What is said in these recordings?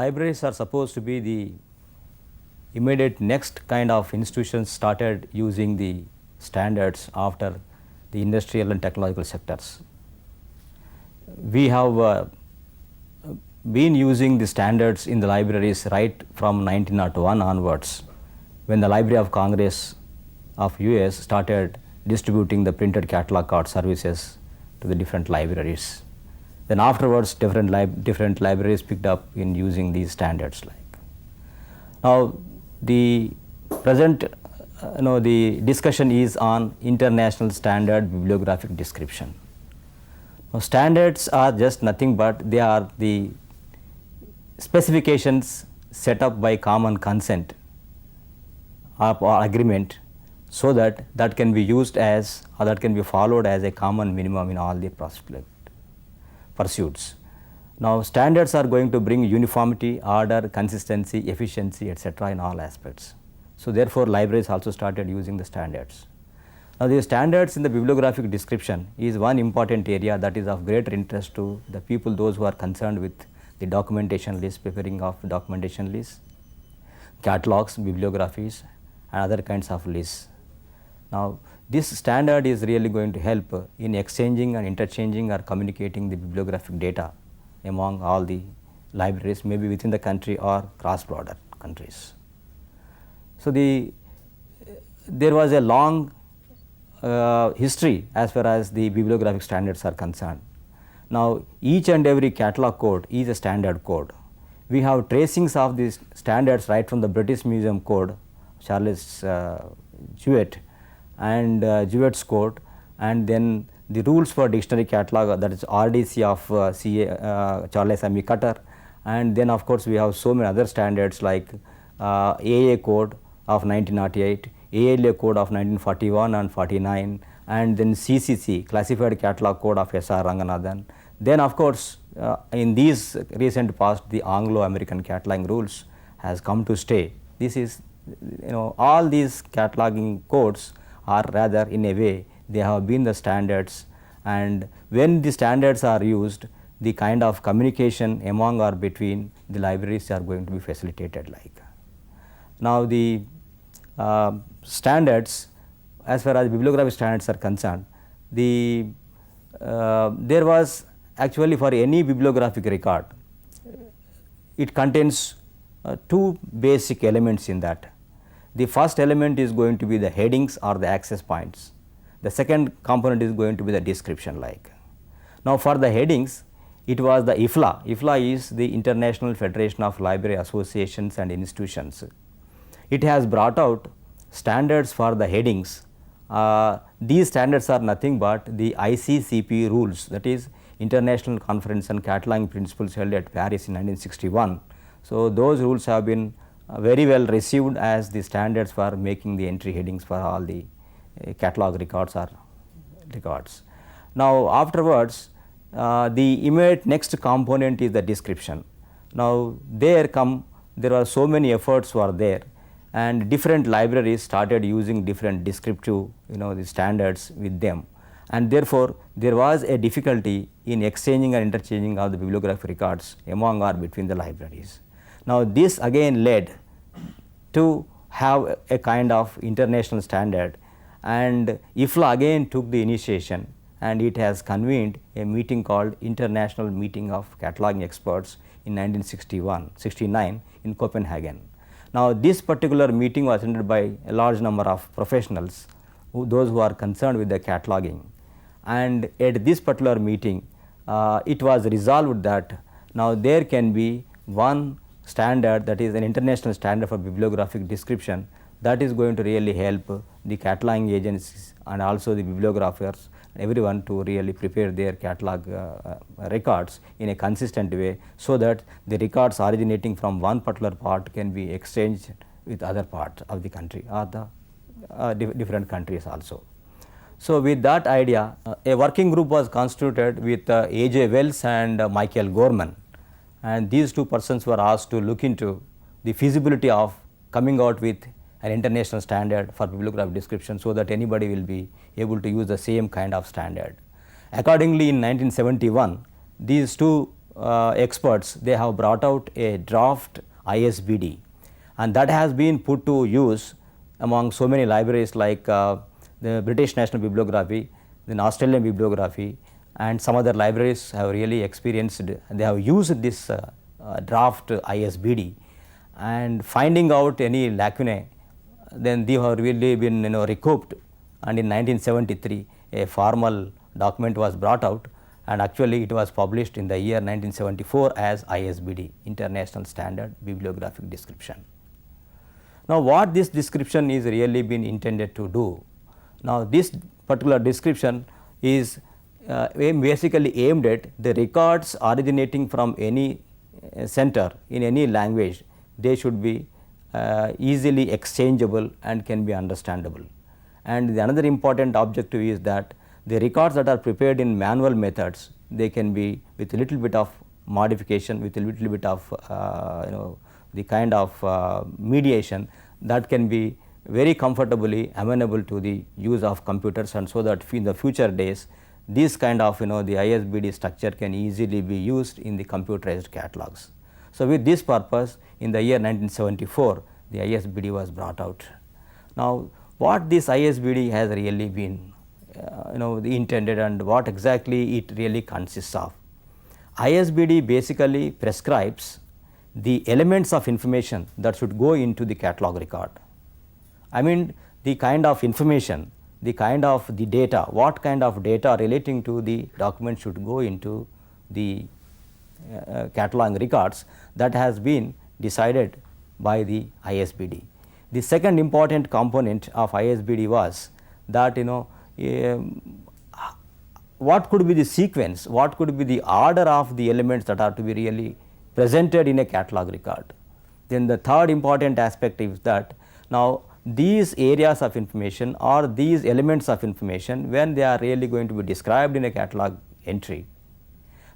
libraries are supposed to be the immediate next kind of institutions started using the standards after the industrial and technological sectors. We have been using the standards in the libraries right from 1901 onwards, when the Library of Congress of US started distributing the printed catalog card services to the different libraries. Then afterwards different libraries picked up in using these standards. Now the present the discussion is on international standard bibliographic description. Now standards are just nothing but they are the specifications set up by common consent or agreement, so that can be used as, or that can be followed as a common minimum in all the pursuits. Now standards are going to bring uniformity, order, consistency, efficiency, etc. in all aspects. So therefore libraries also started using the standards. Now the standards in the bibliographic description is one important area that is of greater interest to the people, those who are concerned with the documentation list, preparing of documentation lists, catalogs, bibliographies and other kinds of lists. Now this standard is really going to help in exchanging and interchanging or communicating the bibliographic data among all the libraries, maybe within the country or cross border countries. So there was a long history as far as the bibliographic standards are concerned. Now each and every catalog code is a standard code. We have tracings of these standards right from the British Museum Code, Charles Jewett and Jewett's Code, and then the rules for dictionary catalog, that is RDC of Charles M. E. Cutter, and then of course we have so many other standards like AA Code of 1908, ALA Code of 1941 and 49, and then CCC, Classified Catalog Code of S. R. Ranganathan. Then of course in these recent past the Anglo-American cataloging rules has come to stay. This is all these cataloging codes are rather in a way they have been the standards, and when the standards are used, the kind of communication among or between the libraries are going to be facilitated like. Now the standards, as far as bibliographic standards are concerned, there was actually for any bibliographic record, it contains two basic elements in that. The first element is going to be the headings or the access points. The second component is going to be the description like. Now for the headings, it was the IFLA. IFLA is the International Federation of Library Associations and Institutions. It has brought out standards for the headings. These standards are nothing but the ICCP rules, that is International Conference on Cataloging Principles held at Paris in 1961. So those rules have been very well received as the standards for making the entry headings for all the catalog records or records. Now afterwards the immediate next component is the description. Now there are so many efforts were there, and different libraries started using different descriptive the standards with them, and therefore there was a difficulty in exchanging and interchanging of the bibliographic records among or between the libraries. Now this again led to have a kind of international standard, and IFLA again took the initiation and it has convened a meeting called International Meeting of Cataloging Experts in 1969 in Copenhagen. Now this particular meeting was attended by a large number of professionals, those who are concerned with the cataloging, and at this particular meeting it was resolved that now there can be one standard, that is an international standard for bibliographic description, that is going to really help the cataloging agencies and also the bibliographers, everyone to really prepare their catalog records in a consistent way, so that the records originating from one particular part can be exchanged with other parts of the country or the different countries also. So with that idea, a working group was constituted with A.J. Wells and Michael Gorman, and these two persons were asked to look into the feasibility of coming out with an international standard for bibliographic description, so that anybody will be able to use the same kind of standard. Accordingly, in 1971, these two experts, they have brought out a draft ISBD, and that has been put to use among so many libraries like the British National Bibliography, then Australian Bibliography, and some other libraries have really experienced, they have used this draft ISBD, and finding out any lacunae, then they have really been recouped, and in 1973 a formal document was brought out, and actually it was published in the year 1974 as ISBD, International Standard Bibliographic Description. Now, what this description is really been intended to do? Now, this particular description is basically aimed at the records originating from any center in any language. They should be easily exchangeable and can be understandable. And the another important objective is that the records that are prepared in manual methods, they can be with a little bit of modification, with a little bit of the kind of mediation that can be very comfortably amenable to the use of computers, and so that in the future days this kind of the ISBD structure can easily be used in the computerized catalogs. So, with this purpose in the year 1974 the ISBD was brought out. Now, what this ISBD has really been the intended, and what exactly it really consists of? ISBD basically prescribes the elements of information that should go into the catalog record. I mean the kind of information, the kind of the data, what kind of data relating to the document should go into the catalog records, that has been decided by the ISBD. The second important component of ISBD was that what could be the sequence, what could be the order of the elements that are to be really presented in a catalog record. Then the third important aspect is that now these areas of information or these elements of information, when they are really going to be described in a catalog entry.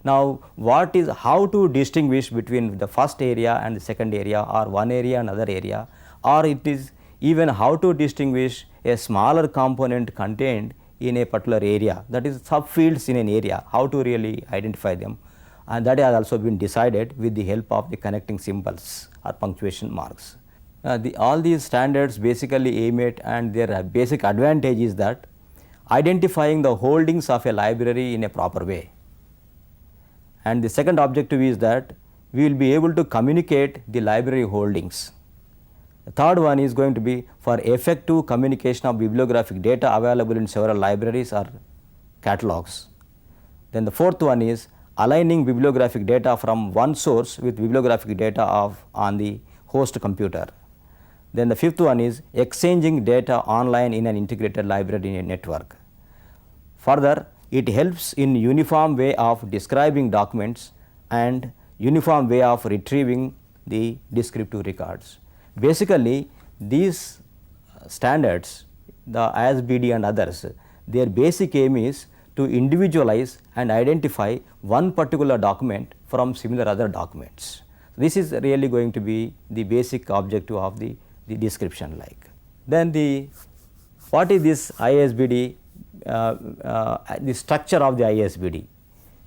Now, what is how to distinguish between the first area and the second area, or one area and other area, or it is even how to distinguish a smaller component contained in a particular area, that is subfields in an area, how to really identify them, and that has also been decided with the help of the connecting symbols or punctuation marks. All these standards basically aim at, and their basic advantage is that identifying the holdings of a library in a proper way. And the second objective is that we will be able to communicate the library holdings. The third one is going to be for effective communication of bibliographic data available in several libraries or catalogs. Then the fourth one is aligning bibliographic data from one source with bibliographic data on the host computer. Then the fifth one is exchanging data online in an integrated library network. Further, it helps in uniform way of describing documents and uniform way of retrieving the descriptive records. Basically, these standards, the ISBD and others, their basic aim is to individualize and identify one particular document from similar other documents. This is really going to be the basic objective of the description like. Then what is this ISBD, the structure of the ISBD?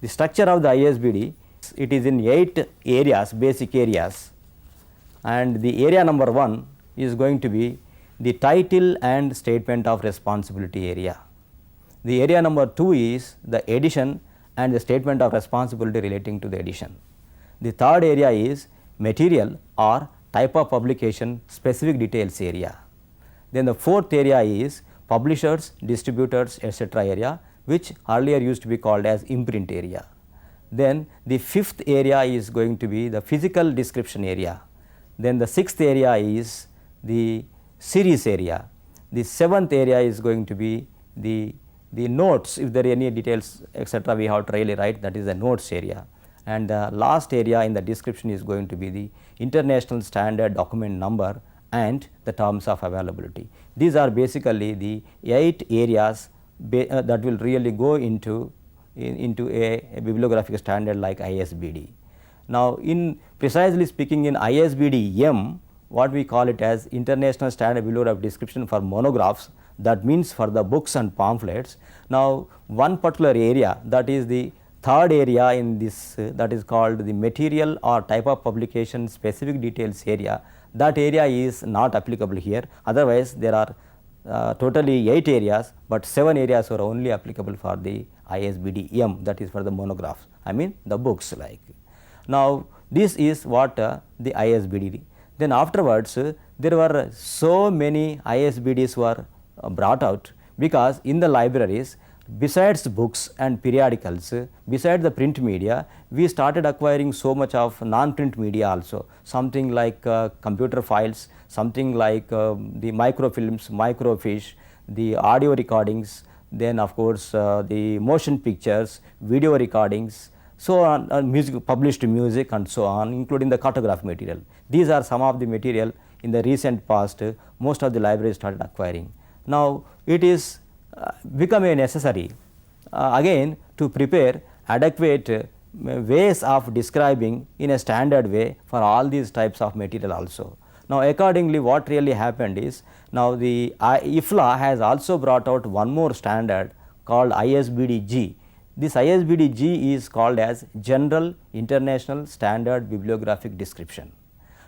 The structure of the ISBD, it is in 8 areas, basic areas, and the area number 1 is going to be the title and statement of responsibility area. The area number 2 is the edition and the statement of responsibility relating to the edition. The third area is material or type of publication specific details area. Then the fourth area is publishers, distributors, etc. area, which earlier used to be called as imprint area. Then the fifth area is going to be the physical description area. Then the sixth area is the series area. The seventh area is going to be the notes, if there are any details etc. we have to really write, that is the notes area. And the last area in the description is going to be the international standard document number and the terms of availability. These are basically the 8 areas that will really go into a bibliographic standard like ISBD. Now, in precisely speaking in ISBD M, what we call it as International Standard Bibliographic Description for monographs, that means for the books and pamphlets. Now, one particular area, that is the third area in this that is called the material or type of publication specific details area. That area is not applicable here, otherwise there are totally 8 areas, but 7 areas are only applicable for the ISBD M, that is for the monographs, I mean the books like. Now, this is what the ISBD. Then afterwards there were so many ISBDs were brought out, because in the libraries besides books and periodicals, besides the print media, we started acquiring so much of non-print media also, something like computer files, something like the microfilms, microfiche, the audio recordings, then of course the motion pictures, video recordings, so on, music, published music and so on, including the cartographic material. These are some of the material in the recent past most of the libraries started acquiring. Now, it is become a necessary again to prepare adequate ways of describing in a standard way for all these types of material also. Now, accordingly what really happened is, now the IFLA has also brought out one more standard called ISBD-G. This ISBD-G is called as General International Standard Bibliographic Description.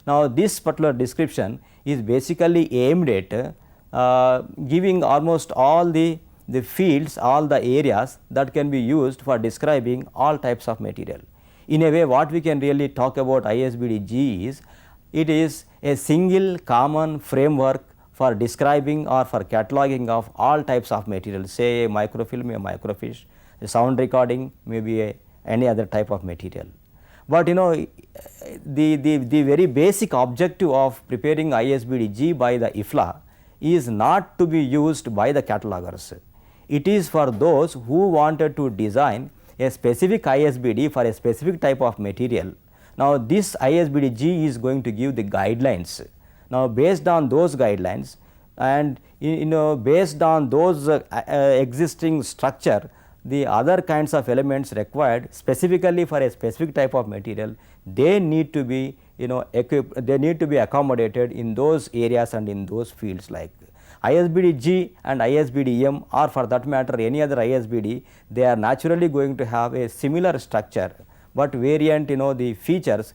Now, this particular description is basically aimed at giving almost all the fields, all the areas that can be used for describing all types of material. In a way, what we can really talk about ISBD-G is, it is a single common framework for describing or for cataloging of all types of material, say a microfilm, a microfiche, a sound recording, maybe any other type of material. But you know, the very basic objective of preparing ISBD-G by the IFLA is not to be used by the catalogers. It is for those who wanted to design a specific ISBD for a specific type of material. Now, this ISBD-G is going to give the guidelines. Now, based on those guidelines and based on those existing structure, the other kinds of elements required specifically for a specific type of material, they need to be equipped, they need to be accommodated in those areas and in those fields like ISBD-G and ISBD-M, or for that matter any other ISBD, they are naturally going to have a similar structure, but variant the features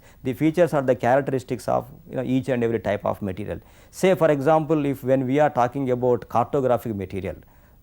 are the characteristics of each and every type of material. Say for example, if when we are talking about cartographic material,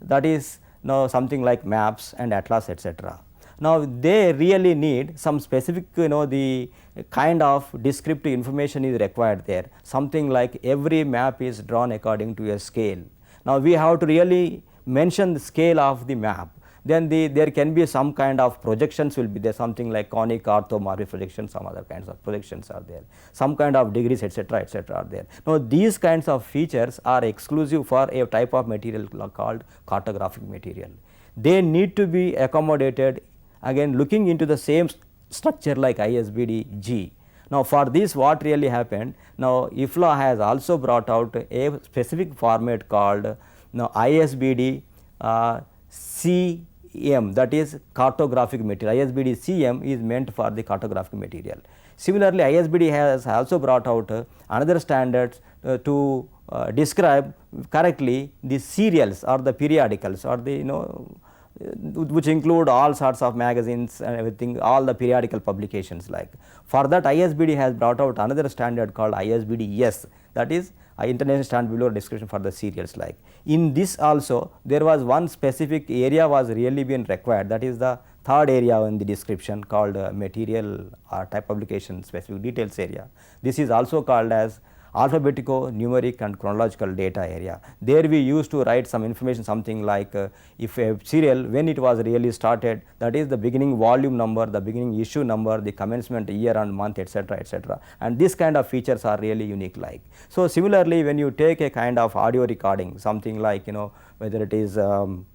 that is something like maps and atlas etc. Now, they really need some specific the kind of descriptive information is required there, something like every map is drawn according to a scale. Now, we have to really mention the scale of the map, then there can be some kind of projections will be there, something like conic, orthomorphic projection, some other kinds of projections are there, some kind of degrees etc. are there. Now, these kinds of features are exclusive for a type of material called cartographic material. They need to be accommodated again looking into the same structure like ISBD-G. Now, for this what really happened, now IFLA has also brought out a specific format called ISBD CM, that is cartographic material. ISBD CM is meant for the cartographic material. Similarly, ISBD has also brought out another standard to describe correctly the serials or the periodicals or the which include all sorts of magazines and everything, all the periodical publications like. For that, ISBD has brought out another standard called ISBD-S, that is International Standard Bibliographic Description for the serials like. In this also there was one specific area was really been required, that is the third area in the description called material or type publication specific details area. This is also called as alphabetico, numeric and chronological data area. There we used to write some information, something like if a serial when it was really started, that is the beginning volume number, the beginning issue number, the commencement year and month etc., and this kind of features are really unique like. So, similarly when you take a kind of audio recording, something like whether it is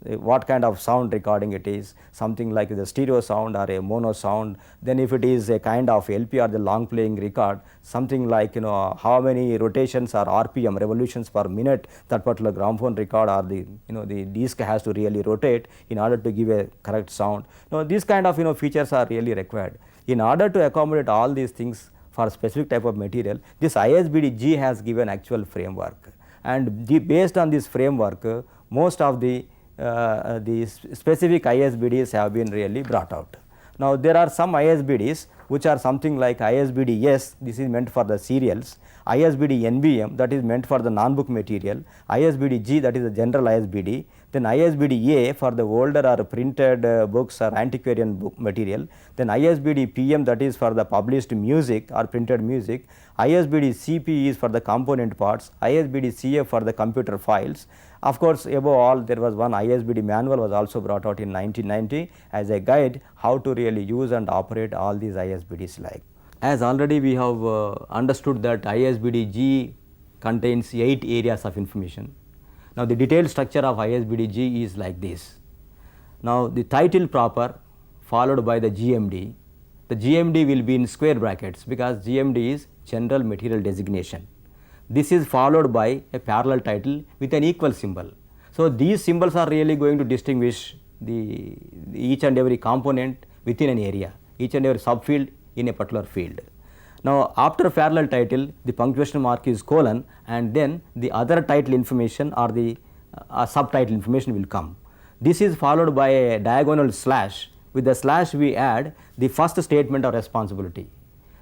what kind of sound recording it is, something like the stereo sound or a mono sound, then if it is a kind of LP or the long playing record, something like how many rotations or RPM, revolutions per minute that particular gramophone record or the disc has to really rotate in order to give a correct sound. Now, these kind of features are really required. In order to accommodate all these things for a specific type of material, this ISBD-G has given actual framework, and based on this framework most of the specific ISBDs have been really brought out. Now, there are some ISBDs which are something like ISBD S, this is meant for the serials, ISBD NBM, that is meant for the non-book material, ISBD G, that is the general ISBD, then ISBD A for the older or printed books or antiquarian book material, then ISBD PM, that is for the published music or printed music, ISBD CP is for the component parts, ISBD CF for the computer files. Of course, above all, there was one ISBD manual was also brought out in 1990 as a guide how to really use and operate all these ISBDs like. As already we have understood that ISBD G contains 8 areas of information. Now, the detailed structure of ISBD G is like this. Now, the title proper followed by the GMD. The GMD will be in square brackets because GMD is general material designation. This is followed by a parallel title with an equal symbol. So, these symbols are really going to distinguish each and every component within an area, each and every subfield in a particular field. Now, after parallel title, the punctuation mark is colon, and then the other title information or the subtitle information will come. This is followed by a diagonal slash. With the slash we add the first statement of responsibility,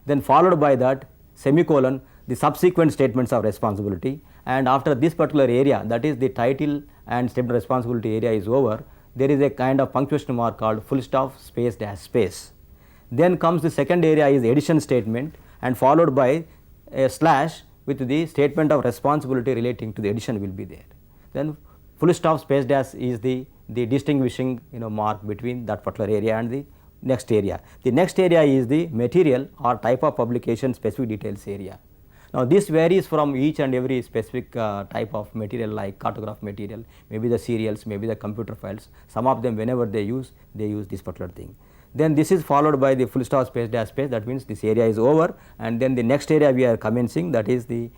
then followed by that semicolon the subsequent statements of responsibility, and after this particular area, that is the title and statement of responsibility area is over, there is a kind of punctuation mark called full stop space dash space. Then comes the second area is addition statement and followed by a slash with the statement of responsibility relating to the addition will be there. Then full stop space dash is the distinguishing mark between that particular area and the next area. The next area is the material or type of publication specific details area. Now, this varies from each and every specific type of material like cartograph material, maybe the serials, maybe the computer files. Some of them whenever they use this particular thing. Then this is followed by the full stop space dash space, that means this area is over, and then the next area we are commencing, that is the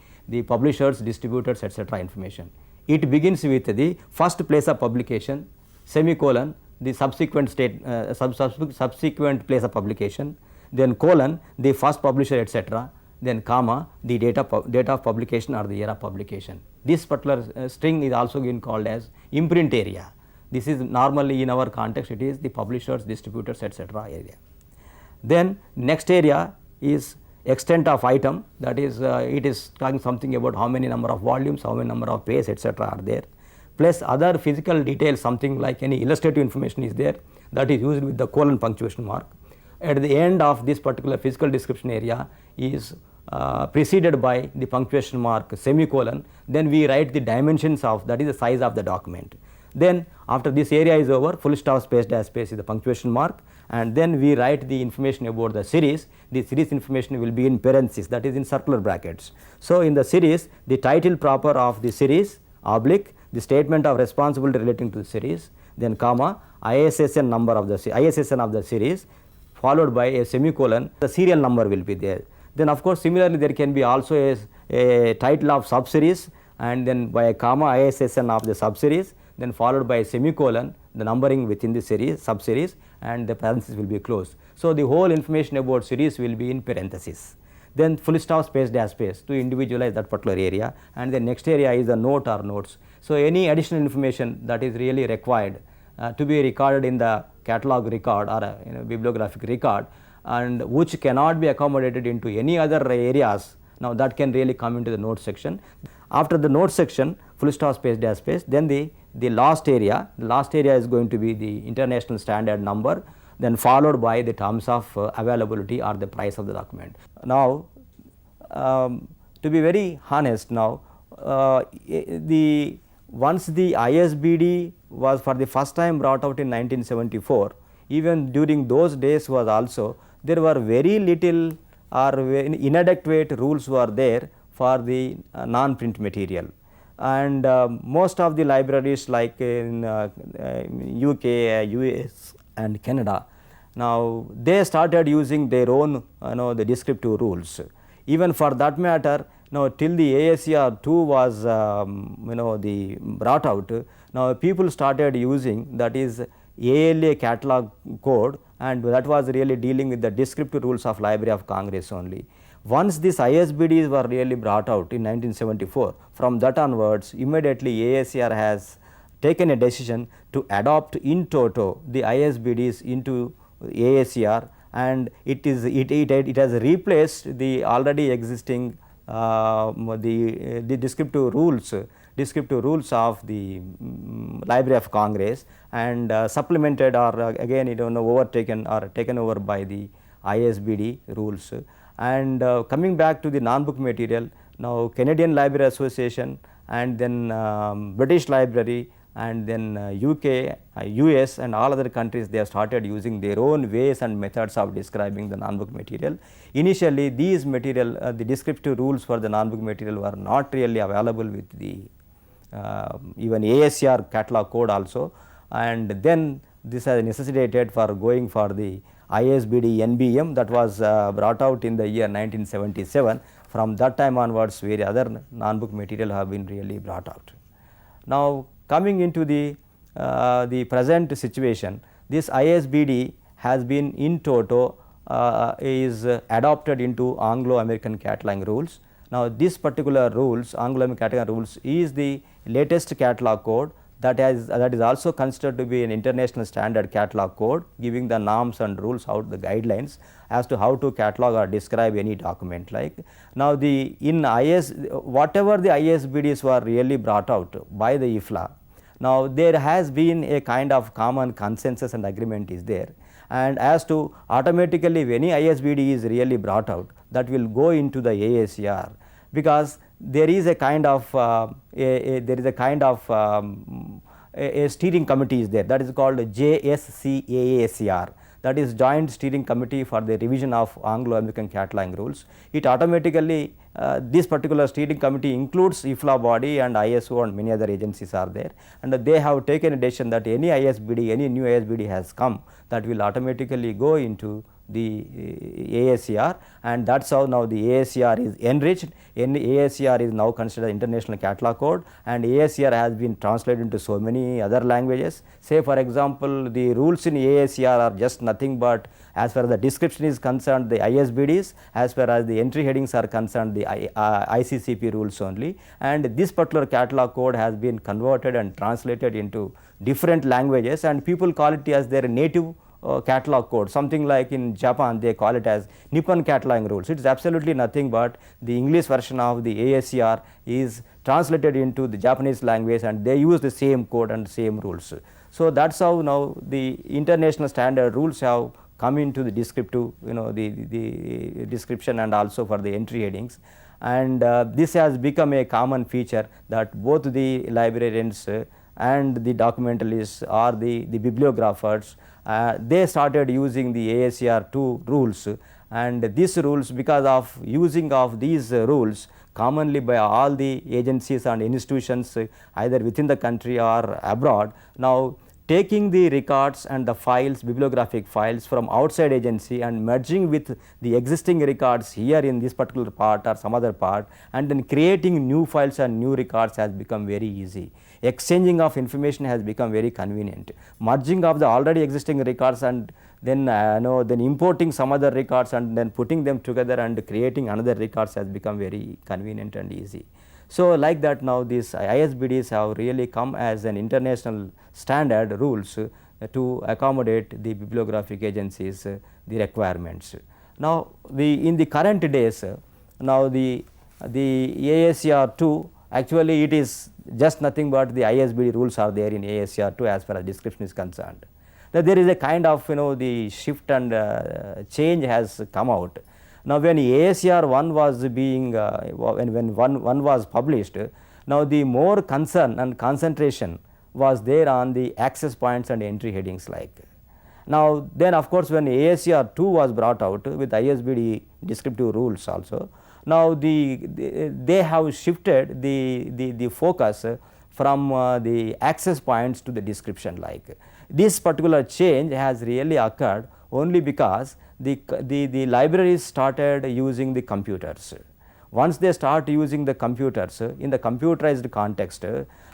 publishers, distributors, etc. information. It begins with the first place of publication, semicolon, the subsequent subsequent place of publication, then colon, the first publisher, etc., then comma, the date of publication or the year of publication. This particular string is also being called as imprint area. This is normally in our context it is the publishers, distributors, etc. area. Then next area is extent of item, that is it is talking something about how many number of volumes, how many number of pages, etc. are there, plus other physical details, something like any illustrative information is there, that is used with the colon punctuation mark. At the end of this particular physical description area is preceded by the punctuation mark semicolon, then we write the dimensions of, that is the size of the document. Then after this area is over, full stop space dash space is the punctuation mark, and then we write the information about the series. The series information will be in parentheses, that is in circular brackets. So, in the series, the title proper of the series oblique, the statement of responsibility relating to the series, then comma, ISSN number of the ISSN of the series, followed by a semicolon, the serial number will be there. Then of course, similarly there can be also a title of subseries, and then by a comma ISSN of the subseries, then followed by a semicolon, the numbering within the series, subseries, and the parenthesis will be closed. So, the whole information about series will be in parenthesis. Then full stop space dash space to individualize that particular area, and the next area is the note or notes. So, any additional information that is really required to be recorded in the catalog record or bibliographic record, and which cannot be accommodated into any other areas, now that can really come into the note section. After the note section, full stop space dash space, then the last area is going to be the international standard number, then followed by the terms of availability or the price of the document. Now, to be very honest, now once the ISBD was for the first time brought out in 1974, even during those days was also there were very little or inadequate rules were there for the non-print material, and most of the libraries like in UK, US and Canada, now they started using their own the descriptive rules. Even for that matter, now till the ASCR 2 was the brought out, now people started using, that is ALA catalog code, and that was really dealing with the descriptive rules of Library of Congress only. Once these ISBDs were really brought out in 1974, from that onwards immediately ASCR has taken a decision to adopt in toto the ISBDs into AACR, and it has replaced the already existing the descriptive rules of the Library of Congress, and supplemented or again overtaken or taken over by the ISBD rules. And coming back to the non-book material, now Canadian Library Association and then British Library and then UK, US and all other countries, they have started using their own ways and methods of describing the non-book material. Initially these material, the descriptive rules for the non-book material were not really available with the even AACR catalog code also, and then this has necessitated for going for the ISBD NBM that was brought out in the year 1977. From that time onwards, various other non-book material have been really brought out. Now coming into the present situation, this ISBD has been in toto is adopted into Anglo-American cataloging rules. Now this particular rules, Anglo-American cataloging rules, is the latest catalog code that is also considered to be an international standard catalog code, giving the norms and rules out the guidelines as to how to catalog or describe any document like. Now the whatever the ISBDs were really brought out by the IFLA, now there has been a kind of common consensus and agreement is there, and as to automatically if any ISBD is really brought out, that will go into the AACR, because there is a kind of a steering committee is there, that is called JSCAACR, that is Joint Steering Committee for the Revision of Anglo-American Cataloging Rules. It automatically this particular steering committee includes IFLA body and ISO and many other agencies are there, and they have taken a decision that any ISBD, any new ISBD has come, that will automatically go into the AACR, and that is how now the AACR is enriched. AACR is now considered international catalog code, and AACR has been translated into so many other languages. Say for example, the rules in AACR are just nothing but, as far as the description is concerned, the ISBDs, as far as the entry headings are concerned, the ICCP rules only, and this particular catalog code has been converted and translated into different languages, and people call it as their native catalog code. Something like in Japan they call it as Nippon cataloging rules. It is absolutely nothing but the English version of the AACR is translated into the Japanese language, and they use the same code and same rules. So that is how now the international standard rules have come into the descriptive, the description and also for the entry headings, and this has become a common feature that both the librarians and the documentalists or the bibliographers, they started using the AACR2 rules, and these rules, because of using of these rules commonly by all the agencies and institutions either within the country or abroad, now taking the records and the files, bibliographic files from outside agency and merging with the existing records here in this particular part or some other part, and then creating new files and new records has become very easy. Exchanging of information has become very convenient. Merging of the already existing records and then then importing some other records and then putting them together and creating another records has become very convenient and easy. So like that now these ISBDs have really come as an international standard rules to accommodate the bibliographic agencies the requirements. Now in the current days, now the AACR2, actually it is just nothing but the ISBD rules are there in AACR2 as far as description is concerned. Now there is a kind of the shift and change has come out. Now when AACR 1 was being when one was published, now the more concern and concentration was there on the access points and entry headings like. Now then of course when AACR 2 was brought out with ISBD descriptive rules also, now they have shifted the focus from the access points to the description like. This particular change has really occurred only because the libraries started using the computers. Once they start using the computers in the computerized context,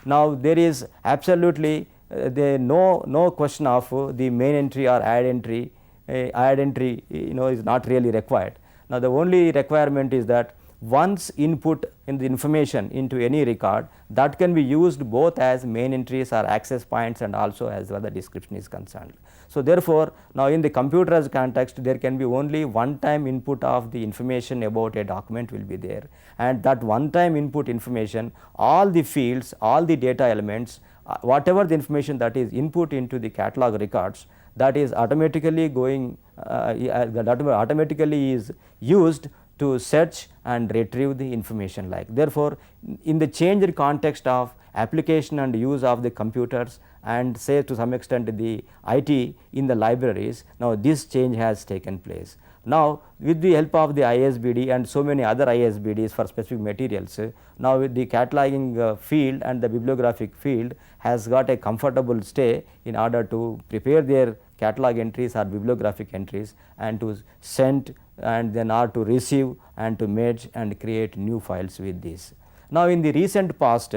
now there is absolutely no question of the main entry or add entry is not really required. Now the only requirement is that once input in the information into any record, that can be used both as main entries or access points and also as well the description is concerned. So, therefore, now in the computerized context there can be only one time input of the information about a document will be there, and that one time input information, all the fields, all the data elements, whatever the information that is input into the catalog records, that is automatically going that automatically is used to search and retrieve the information like. Therefore, in the changed context of application and use of the computers and say to some extent the IT in the libraries, now this change has taken place. Now, with the help of the ISBD and so many other ISBDs for specific materials, now with the cataloging field and the bibliographic field has got a comfortable stay in order to prepare their catalog entries or bibliographic entries and to send and then or to receive and to merge and create new files with this. Now, in the recent past,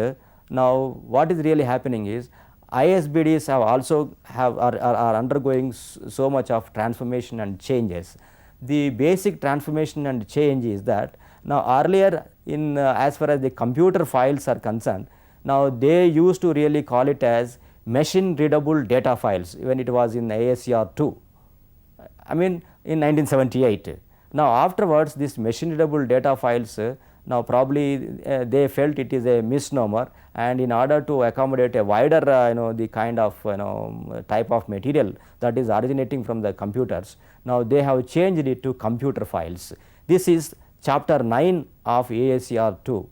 now what is really happening is ISBDs have also are undergoing so much of transformation and changes. The basic transformation and change is that now earlier in as far as the computer files are concerned, now they used to really call it as machine readable data files when it was in ASCR2, I mean in 1978. Now, afterwards this machine readable data files now probably they felt it is a misnomer, and in order to accommodate a wider the kind of type of material that is originating from the computers, now they have changed it to computer files. This is chapter 9 of ASCR2,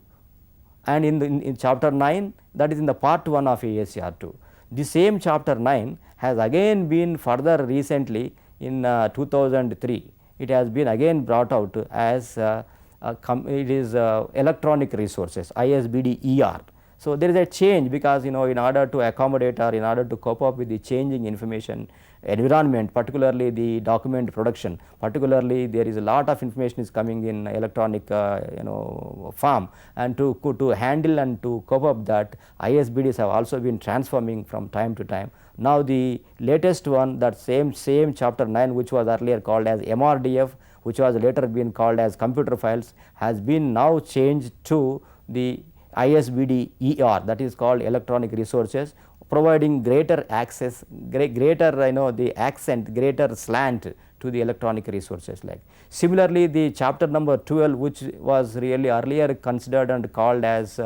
and in chapter 9, that is in the part 1 of ASCR2. The same chapter 9 has again been further recently in 2003. It has been again brought out as it is electronic resources, ISBD ER. So, there is a change because in order to accommodate or in order to cope up with the changing information environment, particularly the document production, particularly there is a lot of information is coming in electronic form, and to handle and to cope up that, ISBDs have also been transforming from time to time. Now, the latest one, that same chapter 9 which was earlier called as MRDF, which was later been called as computer files, has been now changed to the ISBD ER, that is called electronic resources, providing greater access, greater the accent, greater slant to the electronic resources like. Similarly, the chapter number 12, which was really earlier considered and called as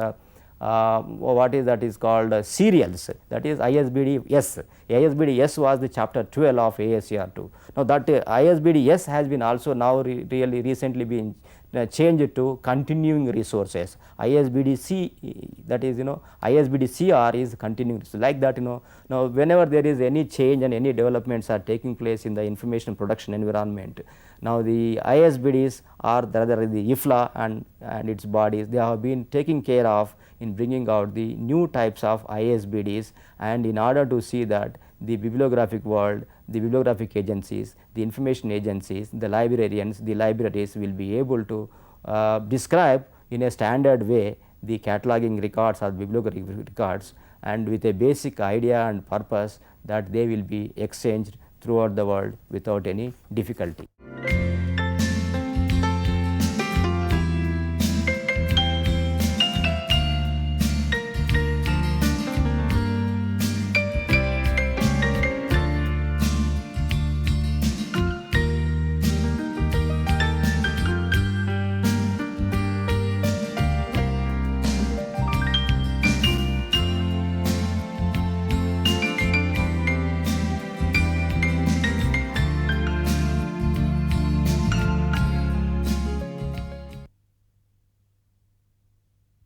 what is that is called serials, that is ISBD S. ISBD S was the chapter 12 of ASCR2. Now, that ISBD S has been also now really recently been changed to continuing resources. ISBD C, that is ISBD CR is continuing, so like that now whenever there is any change and any developments are taking place in the information production environment, now the ISBDs are rather the IFLA and its bodies, they have been taking care of in bringing out the new types of ISBDs, and in order to see that the bibliographic world, the bibliographic agencies, the information agencies, the librarians, the libraries will be able to describe in a standard way the cataloging records or bibliographic records, and with a basic idea and purpose that they will be exchanged throughout the world without any difficulty.